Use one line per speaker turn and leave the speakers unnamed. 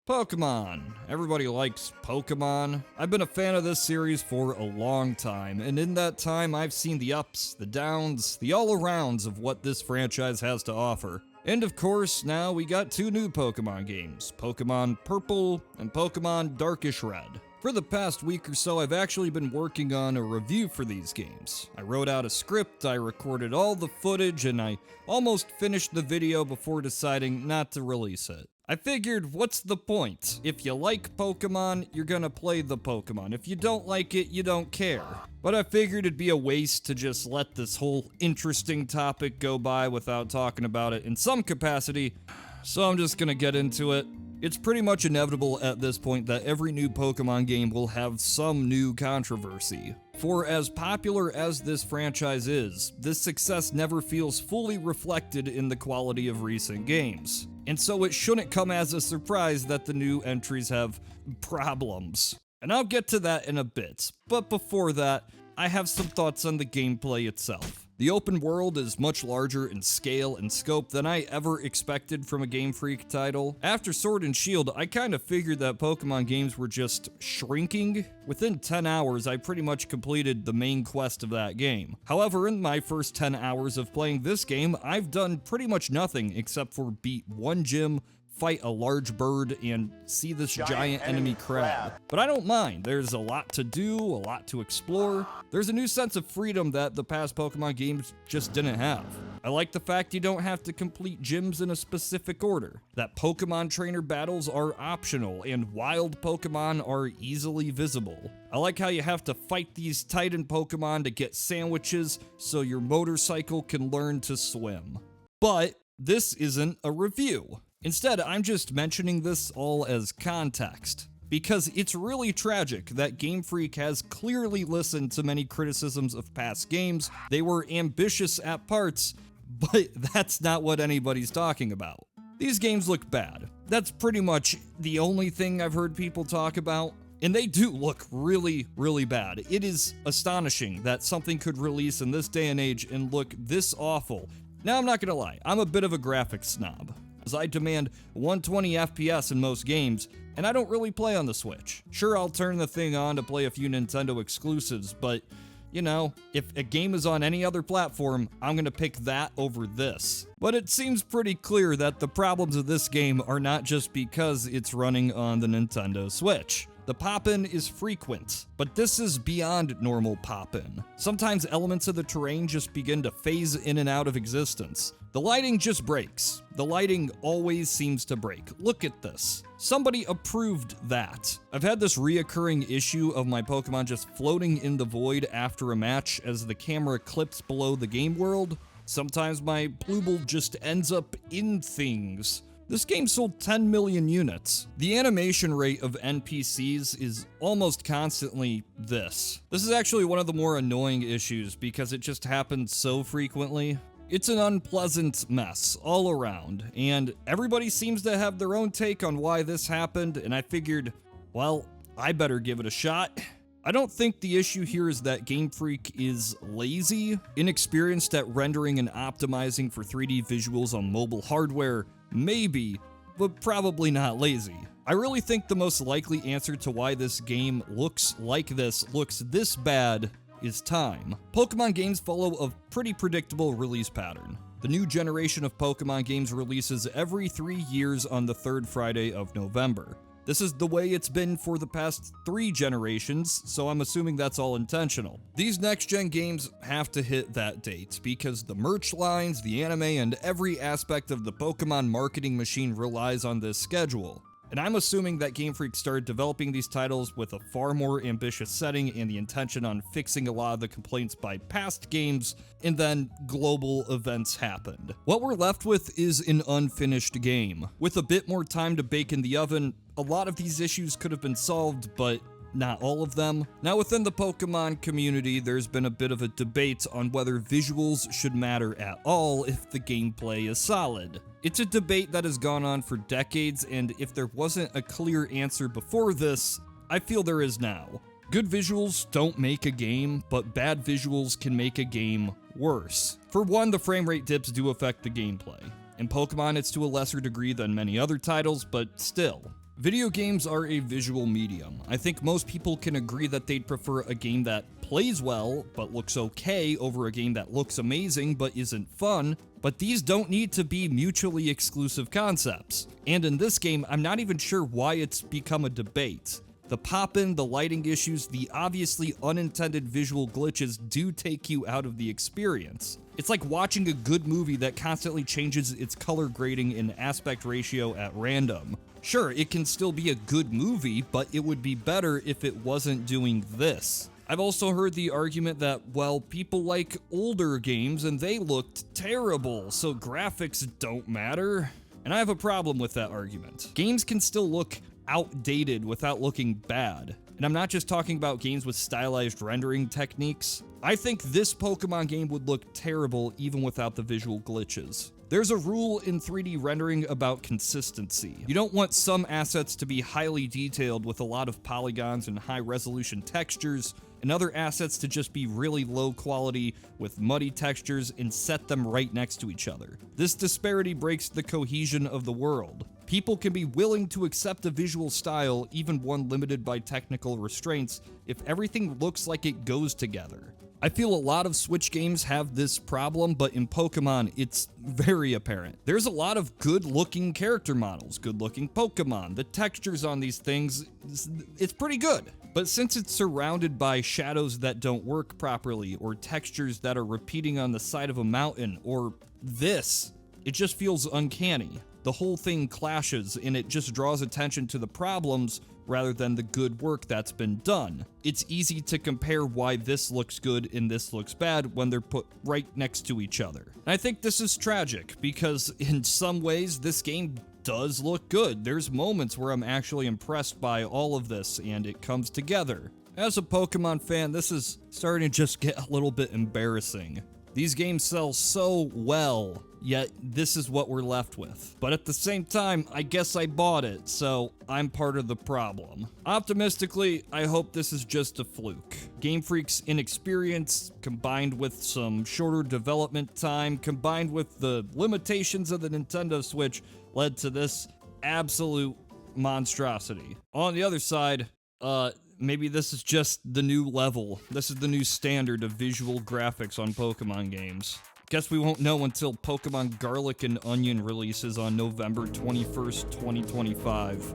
Pokemon. Everybody likes Pokemon. I've been a fan of this series for a long time, and in that time I've seen the ups, the downs, the all-arounds of what this franchise has to offer. And of course, now we got two new Pokemon games, Pokemon Purple and Pokemon Darkish Red. For the past week or so, I've actually been working on a review for these games. I wrote out a script, I recorded all the footage, and I almost finished the video before deciding not to release it. I figured, what's the point? If you like Pokemon, you're gonna play the Pokemon. If you don't like it, you don't care. But I figured it'd be a waste to just let this whole interesting topic go by without talking about it in some capacity, so I'm just gonna get into it. It's pretty much inevitable at this point that every new Pokemon game will have some new controversy. For as popular as this franchise is, this success never feels fully reflected in the quality of recent games. And so it shouldn't come as a surprise that the new entries have problems. And I'll get to that in a bit, but before that, I have some thoughts on the gameplay itself. The open world is much larger in scale and scope than I ever expected from a Game Freak title. After Sword and Shield, I kind of figured that Pokemon games were just shrinking. Within 10 hours, I pretty much completed the main quest of that game. However, in my first 10 hours of playing this game, I've done pretty much nothing except for beat one gym, fight a large bird, and see this giant enemy crab. But I don't mind. There's a lot to do, a lot to explore. There's a new sense of freedom that the past Pokemon games just didn't have. I like the fact you don't have to complete gyms in a specific order, that Pokemon trainer battles are optional, and wild Pokemon are easily visible. I like how you have to fight these Titan Pokemon to get sandwiches so your motorcycle can learn to swim. But this isn't a review. Instead, I'm just mentioning this all as context, because it's really tragic that Game Freak has clearly listened to many criticisms of past games. They were ambitious at parts, but that's not what anybody's talking about. These games look bad. That's pretty much the only thing I've heard people talk about. And they do look really, really bad. It is astonishing that something could release in this day and age and look this awful. Now, I'm not gonna lie, I'm a bit of a graphics snob, as I demand 120 FPS in most games, and I don't really play on the Switch. Sure, I'll turn the thing on to play a few Nintendo exclusives, but, you know, if a game is on any other platform, I'm gonna pick that over this. But it seems pretty clear that the problems of this game are not just because it's running on the Nintendo Switch. The pop-in is frequent, but this is beyond normal pop-in. Sometimes elements of the terrain just begin to phase in and out of existence. The lighting just breaks. The lighting always seems to break. Look at this. Somebody approved that. I've had this reoccurring issue of my Pokemon just floating in the void after a match as the camera clips below the game world. Sometimes my Plooble just ends up in things. This game sold 10 million units. The animation rate of NPCs is almost constantly this. This is actually one of the more annoying issues because it just happens so frequently. It's an unpleasant mess all around, and everybody seems to have their own take on why this happened, and I figured, well, I better give it a shot. I don't think the issue here is that Game Freak is lazy, inexperienced at rendering and optimizing for 3D visuals on mobile hardware. Maybe, but probably not lazy. I really think the most likely answer to why this game looks this bad, is time. Pokemon games follow a pretty predictable release pattern. The new generation of Pokemon games releases every 3 years on the third Friday of November. This is the way it's been for the past 3 generations, so I'm assuming that's all intentional. These next-gen games have to hit that date because the merch lines, the anime, and every aspect of the Pokemon marketing machine relies on this schedule. And I'm assuming that Game Freak started developing these titles with a far more ambitious setting and the intention on fixing a lot of the complaints by past games, and then global events happened. What we're left with is an unfinished game. With a bit more time to bake in the oven, a lot of these issues could have been solved, but not all of them. Now, within the Pokemon community, there's been a bit of a debate on whether visuals should matter at all if the gameplay is solid. It's a debate that has gone on for decades, and if there wasn't a clear answer before this, I feel there is now. Good visuals don't make a game, but bad visuals can make a game worse. For one, the frame rate dips do affect the gameplay. In Pokemon, it's to a lesser degree than many other titles, but still. Video games are a visual medium. I think most people can agree that they'd prefer a game that plays well, but looks okay, over a game that looks amazing, but isn't fun. But these don't need to be mutually exclusive concepts. And in this game, I'm not even sure why it's become a debate. The pop-in, the lighting issues, the obviously unintended visual glitches do take you out of the experience. It's like watching a good movie that constantly changes its color grading and aspect ratio at random. Sure, it can still be a good movie, but it would be better if it wasn't doing this. I've also heard the argument that, well, people like older games and they looked terrible, so graphics don't matter. And I have a problem with that argument. Games can still look outdated without looking bad. And I'm not just talking about games with stylized rendering techniques. I think this Pokemon game would look terrible even without the visual glitches. There's a rule in 3D rendering about consistency. You don't want some assets to be highly detailed with a lot of polygons and high resolution textures, and other assets to just be really low quality with muddy textures and set them right next to each other. This disparity breaks the cohesion of the world. People can be willing to accept a visual style, even one limited by technical restraints, if everything looks like it goes together. I feel a lot of Switch games have this problem, but in Pokemon, it's very apparent. There's a lot of good-looking character models, good-looking Pokemon. The textures on these things, it's pretty good. But since it's surrounded by shadows that don't work properly, or textures that are repeating on the side of a mountain, or this, it just feels uncanny. The whole thing clashes, and it just draws attention to the problems rather than the good work that's been done. It's easy to compare why this looks good and this looks bad when they're put right next to each other. And I think this is tragic, because in some ways, this game does look good. There's moments where I'm actually impressed by all of this, and it comes together. As a Pokemon fan, this is starting to just get a little bit embarrassing. These games sell so well, yet this is what we're left with. But at the same time, I guess I bought it, so I'm part of the problem. Optimistically, I hope this is just a fluke. Game Freak's inexperience, combined with some shorter development time, combined with the limitations of the Nintendo Switch, led to this absolute monstrosity. On the other side, maybe this is just the new level. This is the new standard of visual graphics on Pokemon games. Guess we won't know until Pokemon Garlic and Onion releases on November 21st, 2025.